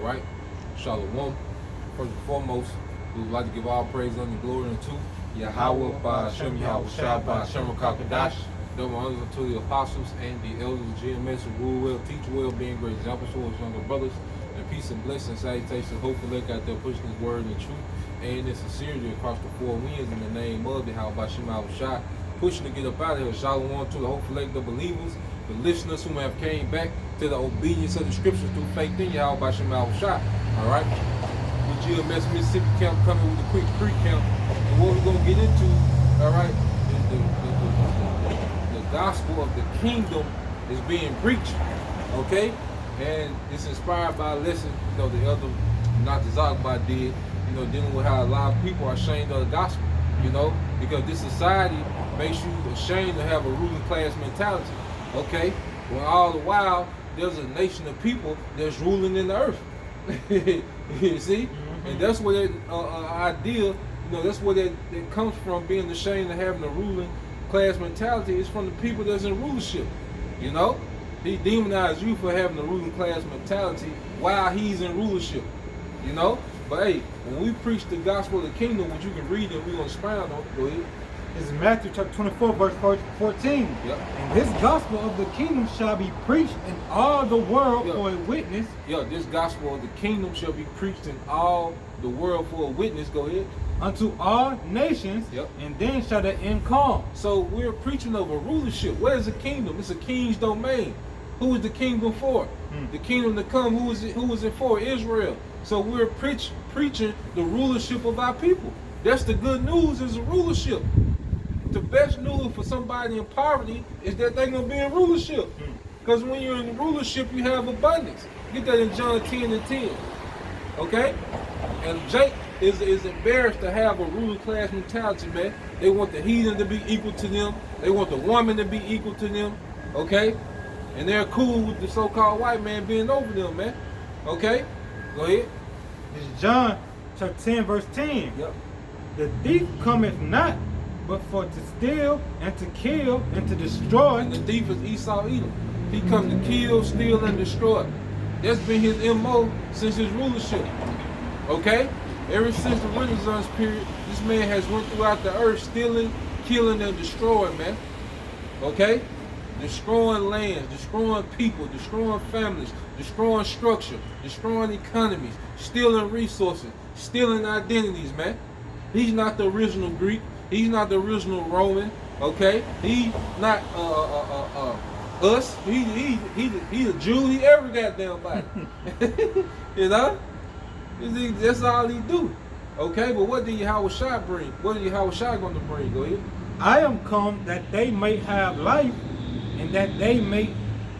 right? Shalom. First and foremost, we would like to give all praise and glory unto Yahweh, by Hashem, Yahweh, Shah, by Hashem, Kakadash. Double honors unto the apostles and the elders of GMS who rule well, teach well, being great examples for his younger brothers. And peace and blessings, salutations, hopefully they got there pushing his word and truth and in sincerity across the four winds in the name of the Yahweh, by Hashem, Yahweh, Shah. Pushing to get up out of here. Shalom to the hopeful elect, the believers, the listeners who have came back to the obedience of the scriptures through faith in Yahweh, by Hashem, Yahweh, Shah. All right? With GMS Mississippi camp coming with a quick pre-camp. And what we're going to get into, all right, is the gospel of the kingdom is being preached, okay? And it's inspired by a lesson, the elder Dr. Zogba did, dealing with how a lot of people are ashamed of the gospel, because this society makes you ashamed to have a ruling class mentality, okay? When all the while, there's a nation of people that's ruling in the earth. You see? Mm-hmm. And that's where that idea, that's where that comes from, being ashamed of having a ruling class mentality. Is from the people that's in rulership, He demonized you for having a ruling class mentality while he's in rulership, But hey, when we preach the gospel of the kingdom, which you can read and we're going to expound on, go ahead. It's Matthew chapter 24, verse 14. Yep. And this gospel of the kingdom shall be preached in all the world for a witness. This gospel of the kingdom shall be preached in all the world for a witness. Go ahead. Unto all nations, and then shall the end come. So we're preaching of a rulership. Where is the kingdom? It's a king's domain. Who is the kingdom for? The kingdom to come. Who is it for? Israel. So we're preaching the rulership of our people. That's the good news, is a rulership. The best news for somebody in poverty is that they're going to be in rulership. Because when you're in rulership, you have abundance. Get that in John 10 and 10. Okay? And Jake is embarrassed to have a ruling class mentality, man. They want the heathen to be equal to them. They want the woman to be equal to them. Okay? And they're cool with the so-called white man being over them, man. Okay? Go ahead. It's John chapter 10, verse 10. Yep. The thief cometh not, but for to steal and to kill and to destroy. And the thief is Esau Edom. He comes to kill, steal, and destroy. That's been his MO since his rulership. Okay? Ever since the Renaissance period, this man has went throughout the earth stealing, killing, and destroying, man. Okay? Destroying lands, destroying people, destroying families, destroying structure, destroying economies, stealing resources, stealing identities, man. He's not the original Greek. He's not the original Roman. Okay? He's not us. He's a Jew. He every goddamn body. That's all he do. Okay? But what did Yahweh Shai bring? What is Yahweh Shai going to bring? Go ahead. I am come that they may have life, and that they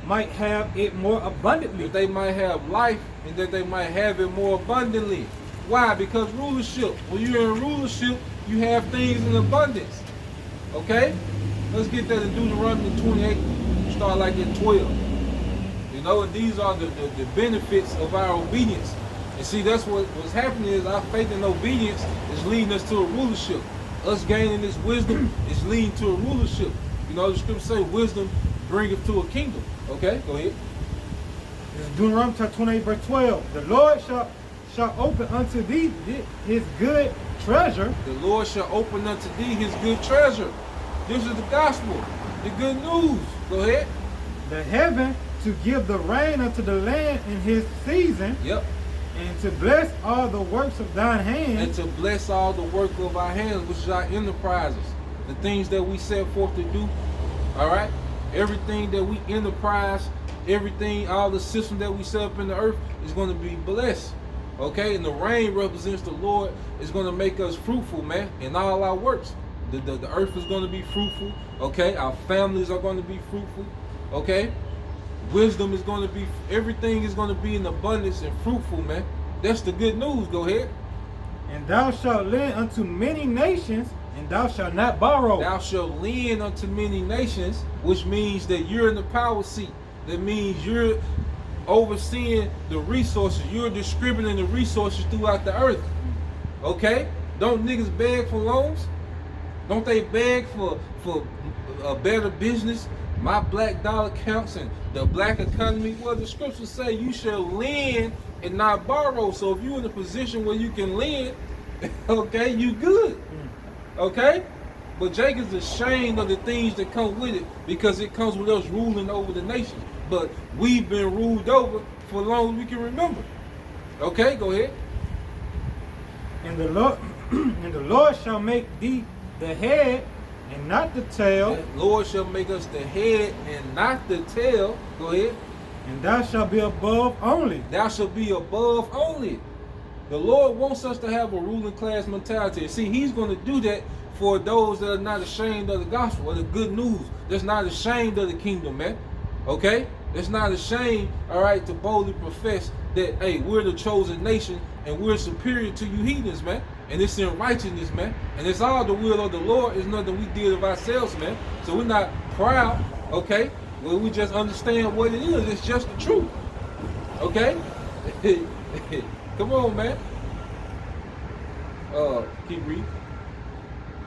might have it more abundantly. That they might have life, and that they might have it more abundantly. Why? Because rulership. When you're in rulership, you have things in abundance. Okay? Let's get that in Deuteronomy 28. Start like at 12. And these are the benefits of our obedience. And see, that's what's happening is our faith and obedience is leading us to a rulership. Us gaining this wisdom is leading to a rulership. The scripture say wisdom bringeth to a kingdom. Okay? Go ahead. It's Deuteronomy chapter 28, verse 12. The Lord shall open unto thee his good treasure. The Lord shall open unto thee his good treasure. This is the gospel, the good news. Go ahead. The heaven to give the rain unto the land in his season. Yep. And to bless all the works of thine hands. And to bless all the work of our hands, which is our enterprises. The things that we set forth to do. All right? Everything that we enterprise, everything, all the system that we set up in the earth is going to be blessed. Okay? And the rain represents the Lord is going to make us fruitful, man, in all our works. The earth is going to be fruitful. Okay? Our families are going to be fruitful. Okay? Wisdom is going to be, everything is going to be in abundance and fruitful, man. That's the good news. Go ahead. And thou shalt lend unto many nations, and thou shalt not borrow. Thou shalt lend unto many nations, which means that you're in the power seat. That means you're overseeing the resources. You're distributing the resources throughout the earth. Okay? Don't niggas beg for loans? Don't they beg for a better business? My black dollar counts and the black economy. Well, the scriptures say you shall lend and not borrow. So if you're in a position where you can lend, okay, you good. Okay? But Jacob's ashamed of the things that come with it because it comes with us ruling over the nation. But we've been ruled over for as long as we can remember. Okay, go ahead. And the Lord, and the Lord shall make thee the head and not the tail. The Lord shall make us the head and not the tail. Go ahead. And thou shalt be above only. Thou shalt be above only. The Lord wants us to have a ruling class mentality. See, He's going to do that for those that are not ashamed of the gospel or the good news. That's not ashamed of the kingdom, man. Okay? That's not ashamed, all right, to boldly profess that, hey, we're the chosen nation and we're superior to you heathens, man. And it's in righteousness, man. And it's all the will of the Lord. It's nothing we did of ourselves, man. So we're not proud, okay? Well, we just understand what it is. It's just the truth. Okay? Come on, man. Keep reading.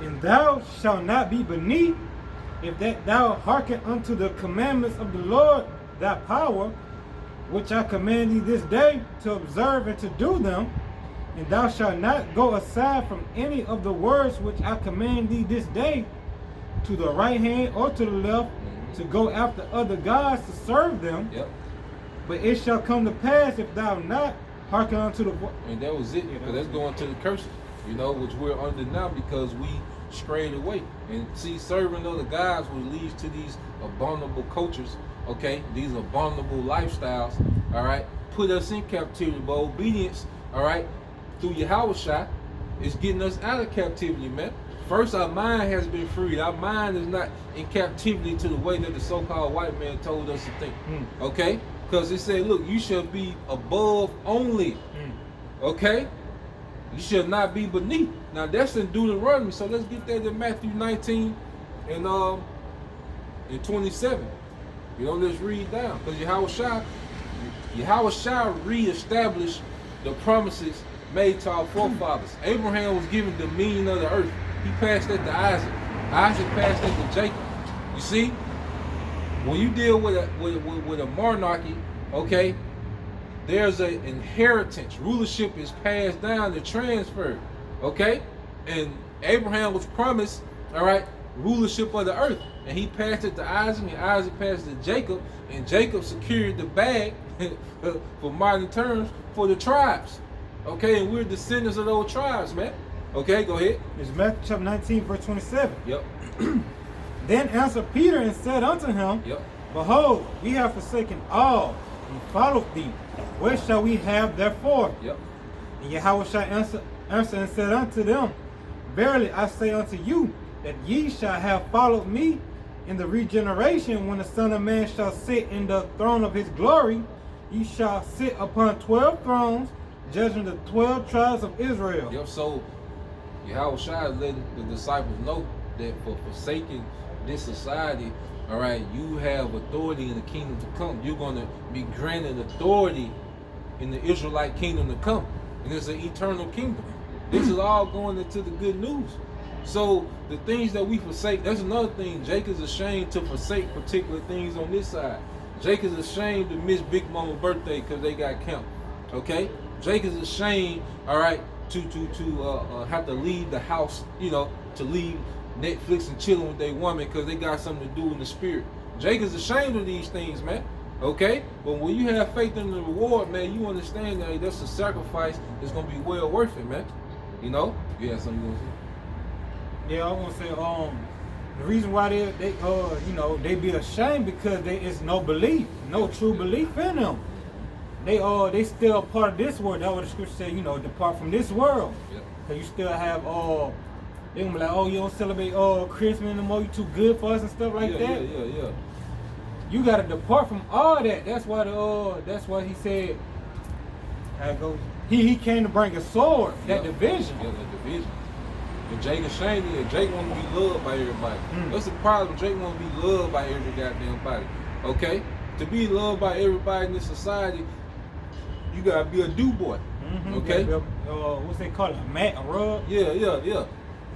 And thou shalt not be beneath, if that thou hearken unto the commandments of the Lord thy power, which I command thee this day to observe and to do them. And thou shalt not go aside from any of the words which I command thee this day, to the right hand or to the left, to go after other gods to serve them. Yep. But it shall come to pass, if thou not hearken unto the voice. And that was it. Because that's going to the curses, you know, which we're under now because we strayed away. And see, serving other gods will lead to these abominable cultures, okay? These abominable lifestyles, all right? Put us in captivity. But obedience, all right, through Yahushua is getting us out of captivity, man. First, our mind has been freed. Our mind is not in captivity to the way that the so-called white man told us to think, okay? Because it said, look, you shall be above only, okay? You shall not be beneath. Now, that's in Deuteronomy, so let's get that in Matthew 19 and 27. You know, let's read down. Because Yahushua reestablished the promises made to our forefathers. Abraham was given dominion of the earth. He passed that to Isaac. Isaac passed that to Jacob. You see, when you deal with a monarchy, okay, there's an inheritance. Rulership is passed down and transferred. Okay, and Abraham was promised, all right, rulership of the earth, and he passed it to Isaac, and Isaac passed it to Jacob, and Jacob secured the bag, for modern terms, for the tribes. Okay, and we're descendants of those tribes, man. Okay, go ahead. It's Matthew chapter 19, verse 27. Yep. Then answered Peter and said unto him, Yep. Behold, we have forsaken all and followed thee. Where shall we have therefore? Yep. And Yahweh shall answer and said unto them, Verily I say unto you, that ye shall have followed me in the regeneration, when the Son of Man shall sit in the throne of his glory. Ye shall sit upon 12 thrones, judging the 12 tribes of Israel. Yep. So Yahushua is letting the disciples know that for forsaking this society, all right, you have authority in the kingdom to come. You're going to be granted authority in the Israelite kingdom to come. And it's an eternal kingdom. This is all going into the good news. So the things that we forsake, that's another thing. Jake is ashamed to forsake particular things on this side. Jake is ashamed to miss Big Mama's birthday because they got camped. Okay? Jake is ashamed, all right, to have to leave the house, you know, to leave Netflix and chilling with their woman because they got something to do in the spirit. Jake is ashamed of these things, man. Okay? But when you have faith in the reward, man, you understand that that's a sacrifice that's going to be well worth it, man. You know? You have something you want to say? Yeah, I want to say, the reason why they be ashamed because it's no belief, no true belief in them. They still a part of this world. That's what the scripture said, you know, depart from this world. Yep. Cause you still have they gonna be like, oh, you don't celebrate Christmas anymore, you too good for us and stuff like that. Yeah. You gotta depart from all that. That's why he said, how it goes. He came to bring a sword, that division. Yeah, that division. And Jake ashamed of it. Jake want to be loved by everybody. That's the problem. Jake want to be loved by every goddamn body. Okay? To be loved by everybody in this society, you gotta be a do boy. Okay? What's they call it? A mat, a rug? Yeah.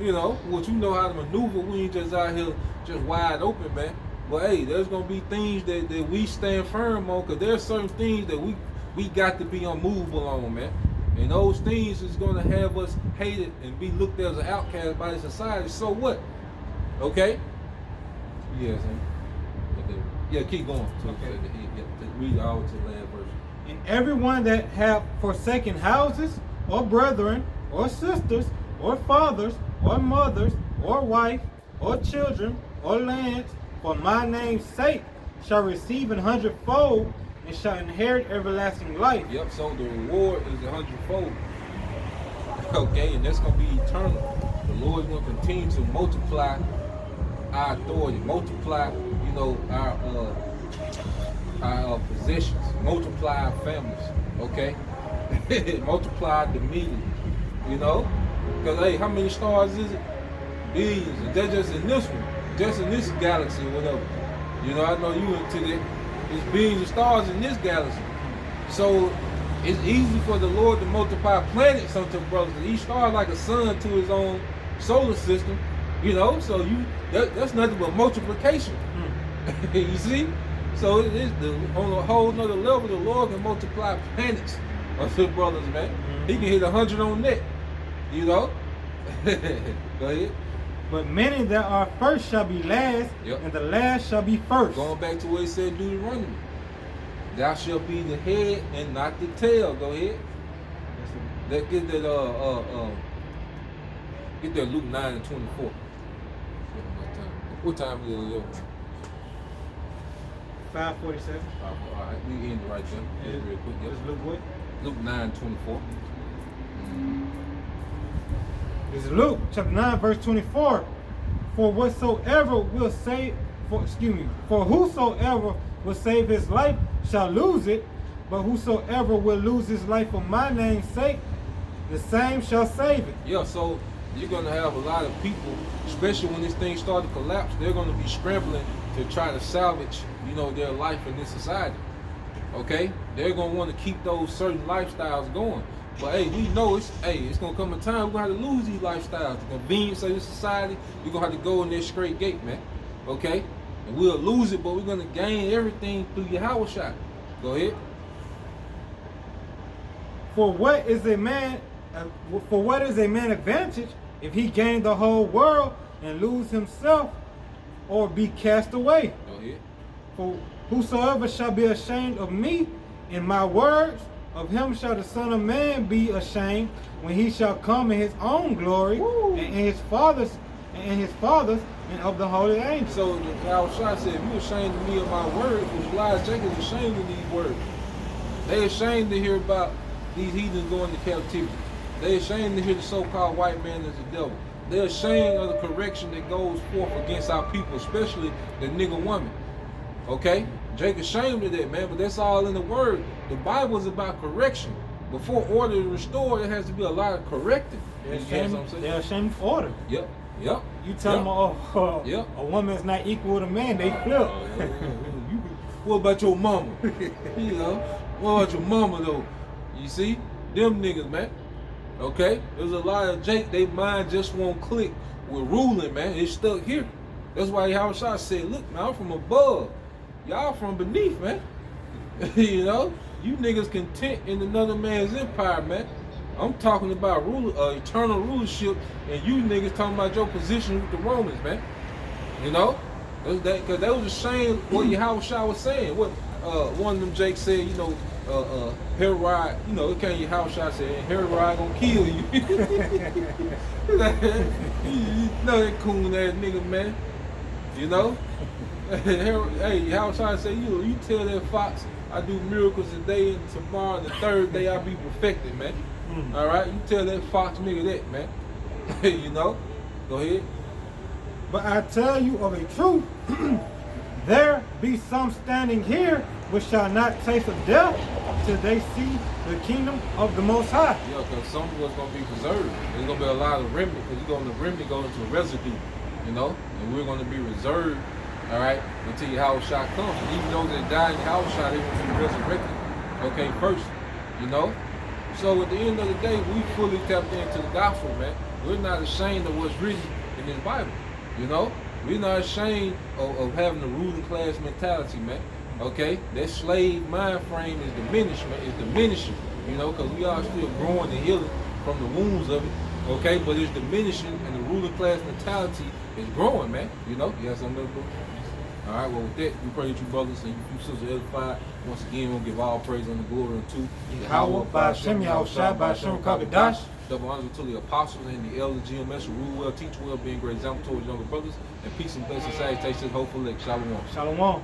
You know, which you know how to maneuver. We ain't just out here just wide open, man. But hey, there's gonna be things that we stand firm on, cause there's certain things that we got to be unmovable on, man. And those things is gonna have us hated and be looked at as an outcast by the society. So what? Okay? Yes, man. Yeah, keep going. Okay. Read all to the last verse. And everyone that have forsaken houses, or brethren, or sisters, or fathers, or mothers, or wife, or children, or lands, for my name's sake, shall receive 100-fold, and shall inherit everlasting life. Yep, so the reward is 100-fold. Okay, and that's going to be eternal. The Lord's going to continue to multiply our authority, multiply, you know, our possessions, multiply our families, okay? Multiply our dominion, you know? Because, hey, how many stars is it? Billions. And that's just in this one, just in this galaxy or whatever. You know, I know you into that. There's billions of stars in this galaxy. So it's easy for the Lord to multiply planets unto brothers. Each star like a sun to his own solar system, you know? So that's nothing but multiplication. You see? So it is on a whole nother level, the Lord can multiply planets unto brothers, man. He can hit 100 on that, you know? Go ahead. But many that are first shall be last, Yep. and the last shall be first. Going back to what he said, Deuteronomy. Thou shalt be the head and not the tail. Go ahead. Get that Luke 9 and 24. What time is it? 5:47. All right, we end it right there. Just real quick. Yep. Just look what? Luke 9:24. This is Luke chapter 9, verse 24. For whosoever will save his life shall lose it, but whosoever will lose his life for my name's sake, the same shall save it. Yeah, so you're gonna have a lot of people, especially when this thing starts to collapse, they're gonna be scrambling to try to salvage, you know, their life in this society. Okay? They're gonna want to keep those certain lifestyles going. But hey, we know it's gonna come a time we're gonna have to lose these lifestyles. The convenience of this society, we're gonna have to go in this straight gate, man. Okay? And we'll lose it, but we're gonna gain everything through Yahweh shot. Go ahead. For what is a man advantage if he gain the whole world and lose himself or be cast away? Go ahead. For whosoever shall be ashamed of me and my words, of him shall the Son of Man be ashamed when he shall come in his own glory and in his Father's and of the holy angels. So the Yahweh Shah said, if you ashamed of me of my words, which lies Jacob is ashamed of these words. They ashamed to hear about these heathens going to captivity. They ashamed to hear the so-called white man is the devil. They're ashamed of the correction that goes forth against our people, especially the nigger woman. Okay? Jacob ashamed of that, man, but that's all in the word. The Bible is about correction. Before order is restored, there has to be a lot of correcting. They're ashamed of order. Yep. You tell them, a woman is not equal to a man, they flip. What about your mama? You know, what about your mama though? You see, them niggas, man. Okay, there's a lot of Jake. They mind just won't click with ruling, man. It's stuck here. That's why Yahweh Shah said, "Look, man, I'm from above. Y'all from beneath, man." You know, you niggas content in another man's empire, man. I'm talking about eternal rulership, and you niggas talking about your position with the Romans, man. You know, because that was a shame what Yahweh Shah was saying. What one of them Jakes said, you know, Herod, you know, it came Yahweh Shah said, Herod gonna kill you. You know that coon ass nigga, man. You know? Hey, Yahweh Shah said, you tell that fox I do miracles today and tomorrow, the third day I'll be perfected, man. All right, you tell that fox nigga that, man. You know, go ahead. But I tell you of a truth, there be some standing here which shall not taste of death till they see the kingdom of the Most High. Yeah, because some of us gonna be preserved. There's gonna be a lot of remnant, because the remnant goes into residue, you know, and we're gonna be reserved. All right, until Yahweh Shah comes. And even those that died in Yahweh Shah, they will be resurrected. Okay, first, you know. So at the end of the day, we fully tapped into the gospel, man. we're not ashamed of what's written in this Bible. You know, we're not ashamed of having the ruling class mentality, man. Okay, that slave mind frame is diminishing. You know, because we are still growing and healing from the wounds of it. Okay, but it's diminishing, and the ruling class mentality is growing, man. You know, you have something else, bro? All right, well, with that, we pray that you brothers and you sisters edified. Once again, we'll give all praise and the glory unto Yahweh, Ba'ashem, Yahushua, Ba'ashem, Kakadash. Double honors to the apostles and the elders, GMS, who rule well, teach well, being great example towards younger brothers, and peace and blessings, salutations, hopefully, shalom. Shalom.